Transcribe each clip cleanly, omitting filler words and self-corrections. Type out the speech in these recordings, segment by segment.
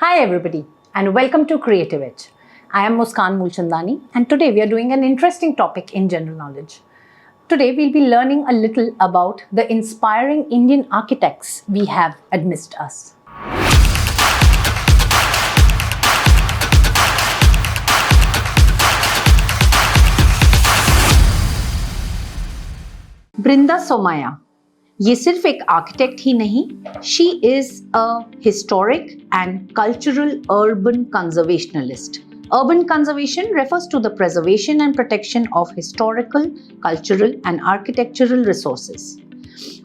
Hi everybody and welcome to Creative Edge. I am Muskan Mulchandani and today we are doing an interesting topic in general knowledge. Today we'll be learning a little about the inspiring Indian architects we have amidst us. Brinda Somaya, ये सिर्फ एक architect ही नहीं, she is a historic and cultural urban conservationist. Urban conservation refers to the preservation and protection of historical, cultural, and architectural resources.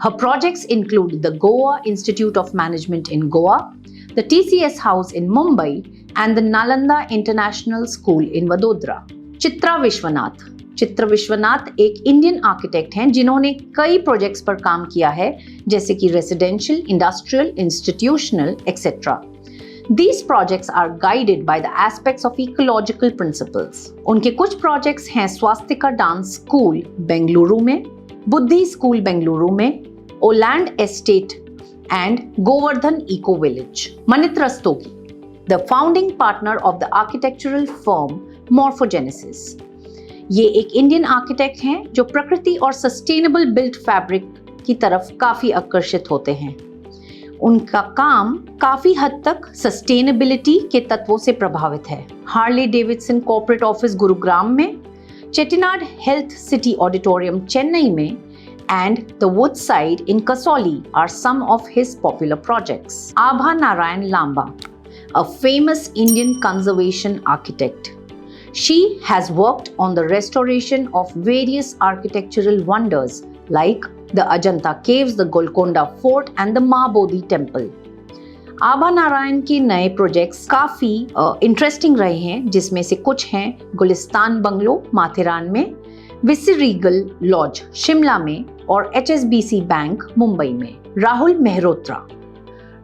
Her projects include the Goa Institute of Management in Goa, the TCS House in Mumbai, and the Nalanda International School in Vadodara. Chitra Vishwanath. चित्र विश्वनाथ एक Indian architect हैं जिन्होंने कई projects पर काम किया है, जैसे कि residential, industrial, institutional etcetera. These projects are guided by the aspects of ecological principles. उनके कुछ प्रोजेक्ट्स हैं स्वास्तिका डांस स्कूल बेंगलुरु में, बुद्धि स्कूल बेंगलुरु में, ओलैंड estate and Govardhan eco village. Manit Rastogi, the founding partner of the architectural firm Morphogenesis. ये एक इंडियन आर्किटेक्ट हैं जो प्रकृति और सस्टेनेबल बिल्ट फैब्रिक की तरफ काफी आकर्षित होते हैं. उनका काम काफी हद तक सस्टेनेबिलिटी के तत्वों से प्रभावित है. Harley Davidson corporate office Gurugram में, Chettinad health city auditorium Chennai में and the Woodside Inn Kasauli are some of his popular projects. Abha Narayan Lamba, a famous Indian conservation architect. She has worked on the restoration of various architectural wonders like the Ajanta Caves, the Golconda Fort and the Mahabodhi Temple. आभा नारायण के नए projects काफी interesting रहे हैं, जिसमें से कुछ हैं Gulistan bungalow Matheran में, विसिरीगल लॉज शिमला में और HSBC बैंक मुंबई में. Rahul Mehrotra.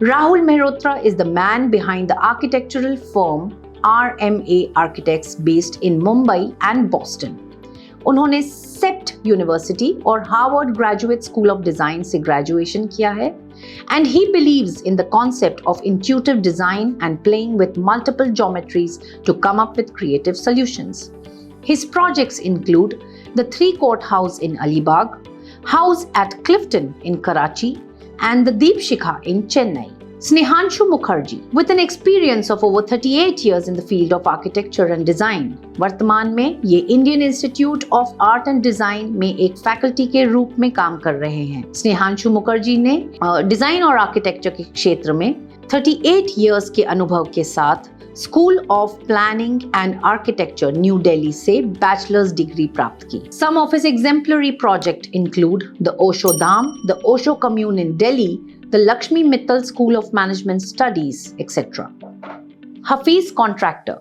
Rahul Mehrotra is the man behind the architectural firm RMA Architects based in Mumbai and Boston. उन्होंने सेप्ट यूनिवर्सिटी और Harvard graduate school of design से ग्रेजुएशन किया है and he believes in the concept of intuitive design and playing with multiple geometries to come up with creative solutions. His projects include the Three Court House in Alibag, House at Clifton in Karachi, and the Deep Shikha in Chennai. Snehanshu Mukherjee, with an experience of over 38 years in the field of architecture and design, वर्तमान में ये Indian institute of art and design में एक faculty के रूप में काम कर रहे हैं. स्नेहांशु मुखर्जी ने डिजाइन और आर्किटेक्चर के क्षेत्र में 38 इयर्स के अनुभव के साथ school of planning and architecture new Delhi से बैचलर्स डिग्री प्राप्त की. Some of his exemplary project include the Osho Dham, the Osho commune in Delhi, the Lakshmi Mittal School of Management Studies, etc. Hafeez Contractor.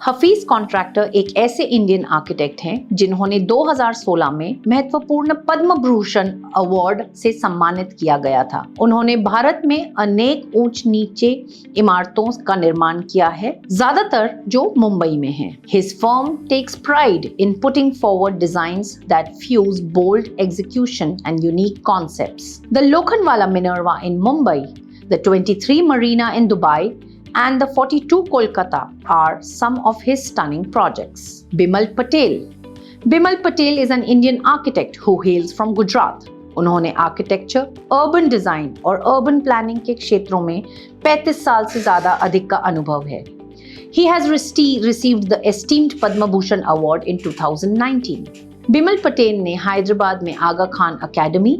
Hafeez Contractor एक ऐसे इंडियन आर्किटेक्ट हैं जिन्होंने 2016 में महत्वपूर्ण पद्म भूषण अवार्ड से सम्मानित किया गया था. उन्होंने भारत में अनेक ऊंच नीचे इमारतों का निर्माण किया है, ज्यादातर जो मुंबई में हैं. His firm takes pride in putting forward designs that fuse bold execution and unique concepts. The Lokhandwala Minerva in Mumbai, the 23 Marina in Dubai, and the 42 Kolkata are some of his stunning projects. Bimal Patel. Bimal Patel is an Indian architect who hails from Gujarat. उन्होंने architecture, urban design और urban planning के क्षेत्रों में 35 साल से ज्यादा अधिक का अनुभव है. He has received the esteemed Padma Bhushan Award in 2019. Bimal Patel ने हैदराबाद में आगा खान अकेडमी,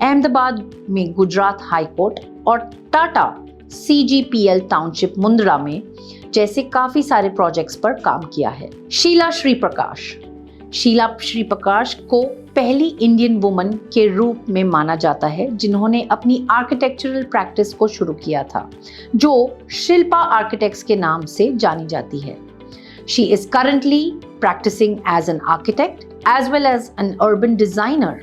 अहमदाबाद में गुजरात हाई कोर्ट और टाटा CGPL टाउनशिप मुंद्रा में जैसे काफी सारे प्रोजेक्ट्स पर काम किया है. शीला श्री प्रकाश. शीला श्री प्रकाश को पहली इंडियन वुमन के रूप में माना जाता है जिन्होंने अपनी आर्किटेक्चरल प्रैक्टिस को शुरू किया था, जो शिल्पा आर्किटेक्ट्स के नाम से जानी जाती है. She is currently practicing as an architect as well as an urban designer.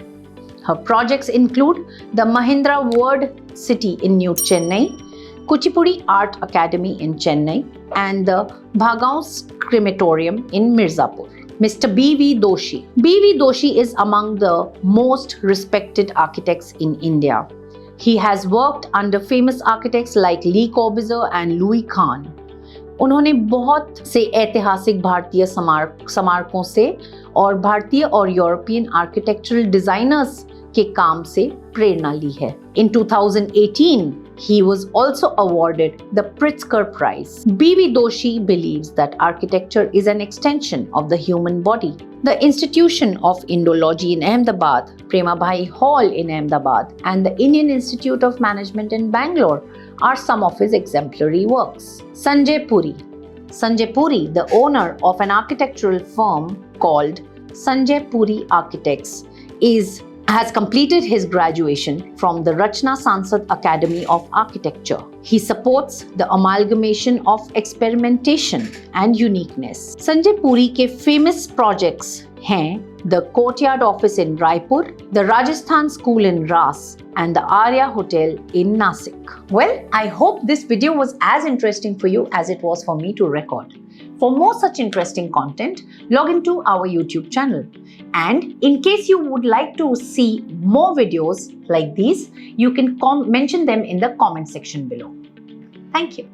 Her projects include the Mahindra World City in New Chennai, Kuchipudi Art Academy in Chennai, and the Bhagaus Crematorium in Mirzapur. Mr. B.V. Doshi. B.V. Doshi is among the most respected architects in India. He has worked under famous architects like Le Corbusier and Louis Kahn. उन्होंने बहुत से ऐतिहासिक भारतीय स्मारकों से और भारतीय और यूरोपियन आर्किटेक्चरल डिजाइनर्स के काम से प्रेरणा ली है। In 2018, he was also awarded the Pritzker Prize. B.V. Doshi believes that architecture is an extension of the human body. The Institution of Indology in Ahmedabad, Premabhai Hall in Ahmedabad, and the Indian Institute of Management in Bangalore are some of his exemplary works. Sanjay Puri. Sanjay Puri, the owner of an architectural firm called Sanjay Puri Architects, has completed his graduation from the Rachna Sansad Academy of Architecture. He supports the amalgamation of experimentation and uniqueness. Sanjay Puri के famous projects हैं the Courtyard Office in Raipur, the Rajasthan School in Ras, and the Arya Hotel in Nasik. Well, I hope this video was as interesting for you as it was for me to record. For more such interesting content, log into our YouTube channel. And in case you would like to see more videos like these, you can mention them in the comment section below. Thank you.